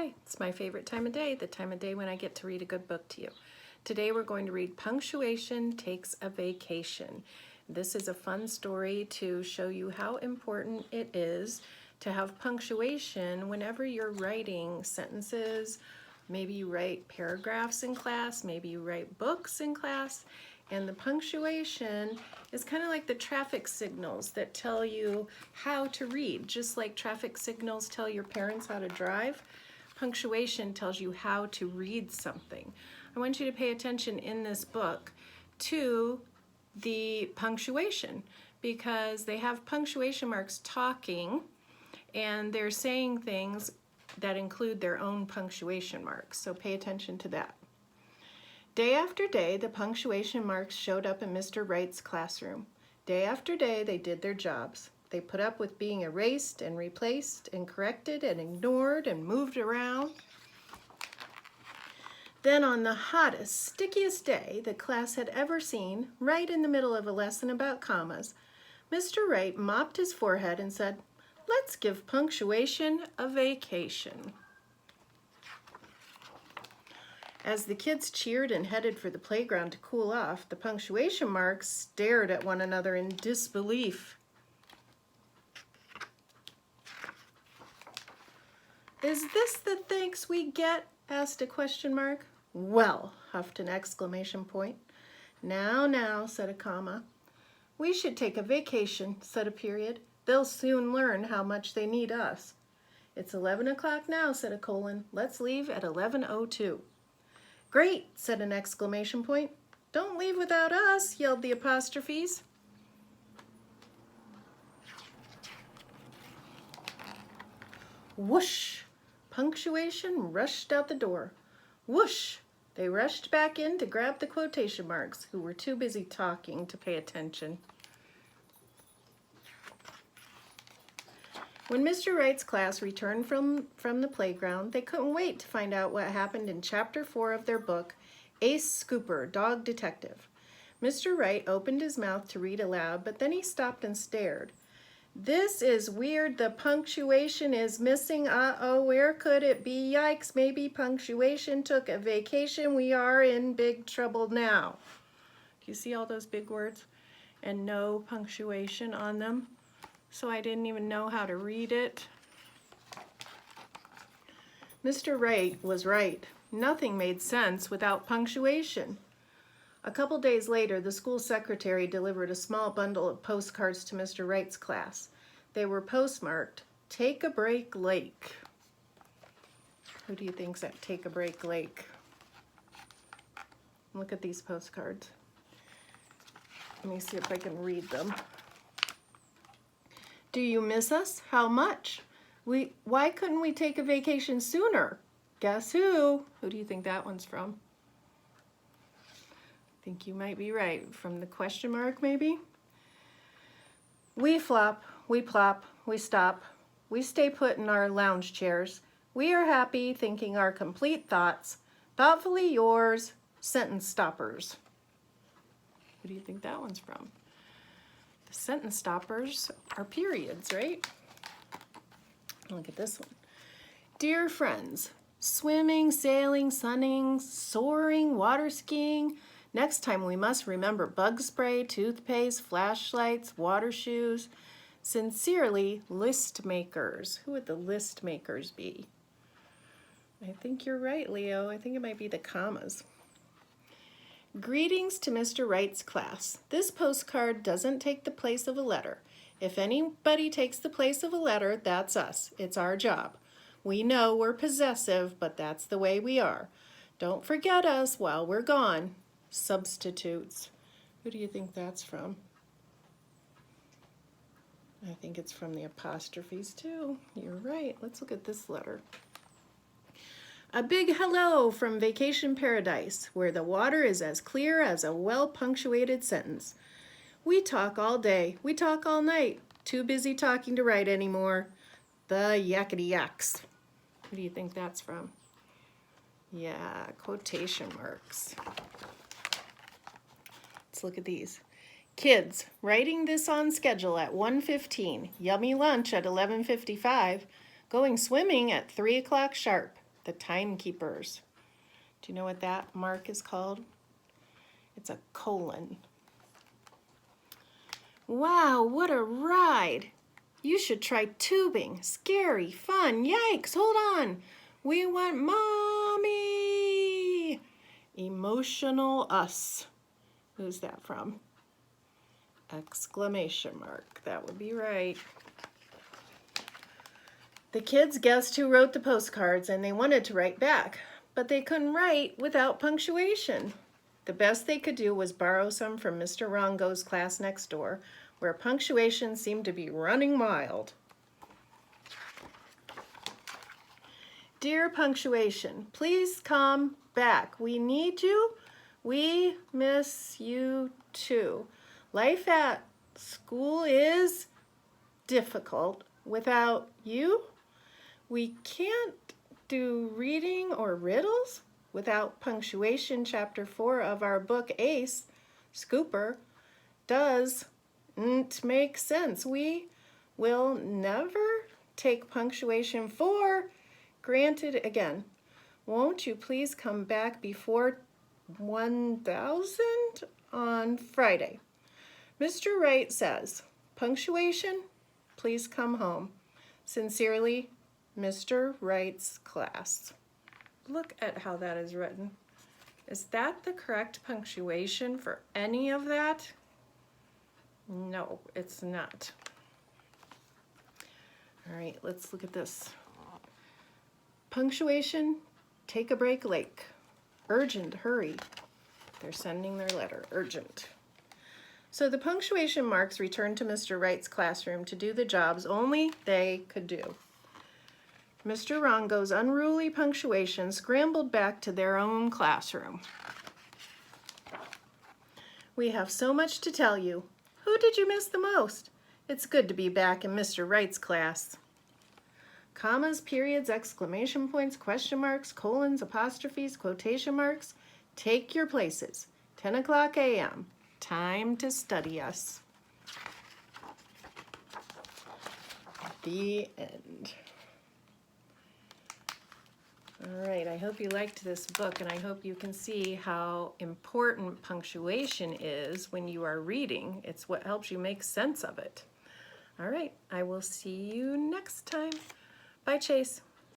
Hi, it's my favorite time of day, the time of day when I get to read a good book to you. Today we're going to read Punctuation Takes a Vacation. This is a fun story to show you how important it is to have punctuation whenever you're writing sentences. Maybe you write paragraphs in class, maybe you write books in class, and the punctuation is kind of like the traffic signals that tell you how to read. Just like traffic signals tell your parents how to drive, punctuation tells you how to read something. I want you to pay attention in this book to the punctuation, because they have punctuation marks talking and they're saying things that include their own punctuation marks. So pay attention to that. Day after day, the punctuation marks showed up in Mr. Wright's classroom. Day after day, they did their jobs. They put up with being erased and replaced and corrected and ignored and moved around. Then on the hottest, stickiest day the class had ever seen, right in the middle of a lesson about commas, Mr. Wright mopped his forehead and said, "Let's give punctuation a vacation." As the kids cheered and headed for the playground to cool off, the punctuation marks stared at one another in disbelief. "Is this the thanks we get?" asked a question mark. "Well," huffed an exclamation point. Now, said a comma. "We should take a vacation," said a period. "They'll soon learn how much they need us." "It's 11 o'clock now," said a colon. "Let's leave at 11:02. "Great," said an exclamation point. "Don't leave without us," yelled the apostrophes. Whoosh! Punctuation rushed out the door. Whoosh! They rushed back in to grab the quotation marks, who were too busy talking to pay attention. When Mr. Wright's class returned from the playground, they couldn't wait to find out what happened in Chapter 4 of their book, Ace Scooper, Dog Detective. Mr. Wright opened his mouth to read aloud, but then he stopped and stared. "This is weird. The punctuation is missing. Uh-oh, where could it be? Yikes, maybe punctuation took a vacation. We are in big trouble now." Do you see all those big words? And no punctuation on them. So I didn't even know how to read it. Mr. Wright was right. Nothing made sense without punctuation. A couple days later, the school secretary delivered a small bundle of postcards to Mr. Wright's class. They were postmarked, "Take a Break Lake." Who do you think's at Take a Break Lake? Look at these postcards. Let me see if I can read them. "Do you miss us? How much? Why couldn't we take a vacation sooner? Guess who?" Who do you think that one's from? I think you might be right. From the question mark, maybe? "We flop, we plop, we stop. We stay put in our lounge chairs. We are happy thinking our complete thoughts. Thoughtfully yours, sentence stoppers." Who do you think that one's from? The sentence stoppers are periods, right? Look at this one. "Dear friends, swimming, sailing, sunning, soaring, water skiing. Next time we must remember bug spray, toothpaste, flashlights, water shoes. Sincerely, list makers." Who would the list makers be? I think you're right, Leo. I think it might be the commas. "Greetings to Mr. Wright's class. This postcard doesn't take the place of a letter. If anybody takes the place of a letter, that's us. It's our job. We know we're possessive, but that's the way we are. Don't forget us while we're gone. Substitutes." Who do you think that's from? I think it's from the apostrophes too. You're right. Let's look at this letter. "A big hello from Vacation Paradise, where the water is as clear as a well-punctuated sentence. We talk all day. We talk all night. Too busy talking to write anymore. The yakety yaks." Who do you think that's from? Yeah, quotation marks. Let's look at these. "Kids, writing this on schedule at 1:15. Yummy lunch at 11:55. Going swimming at 3 o'clock sharp. the timekeepers. Do you know what that mark is called? It's a colon. Wow, what a ride! You should try tubing. Scary, fun, yikes, hold on. We want mommy. Emotional us. Who's that from? Exclamation mark. That would be right. The kids guessed who wrote the postcards and they wanted to write back, but they couldn't write without punctuation. The best they could do was borrow some from Mr. Rongo's class next door, where punctuation seemed to be running wild. Dear Punctuation, please come back. We need you. We miss you too. Life at school is difficult without you. We can't do reading or riddles without punctuation. Chapter 4 of our book Ace, Scooper, doesn't make sense. We will never take punctuation for granted again. Won't you please come back before 1000 on Friday? Mr. Wright says, punctuation, please come home. Sincerely, Mr. Wright's class. Look at how that is written. Is that the correct punctuation for any of that? No, it's not. All right, let's look at this. Punctuation, take a break late. Urgent, hurry. They're sending their letter, urgent. So the punctuation marks returned to Mr. Wright's classroom to do the jobs only they could do. Mr. Rongo's unruly punctuation scrambled back to their own classroom. We have so much to tell you. Who did you miss the most? It's good to be back in Mr. Wright's class. Commas, periods, exclamation points, question marks, colons, apostrophes, quotation marks. Take your places. 10 o'clock a.m. Time to study us. The end. All right, I hope you liked this book, and I hope you can see how important punctuation is when you are reading. It's what helps you make sense of it. All right, I will see you next time. Bye, Chase.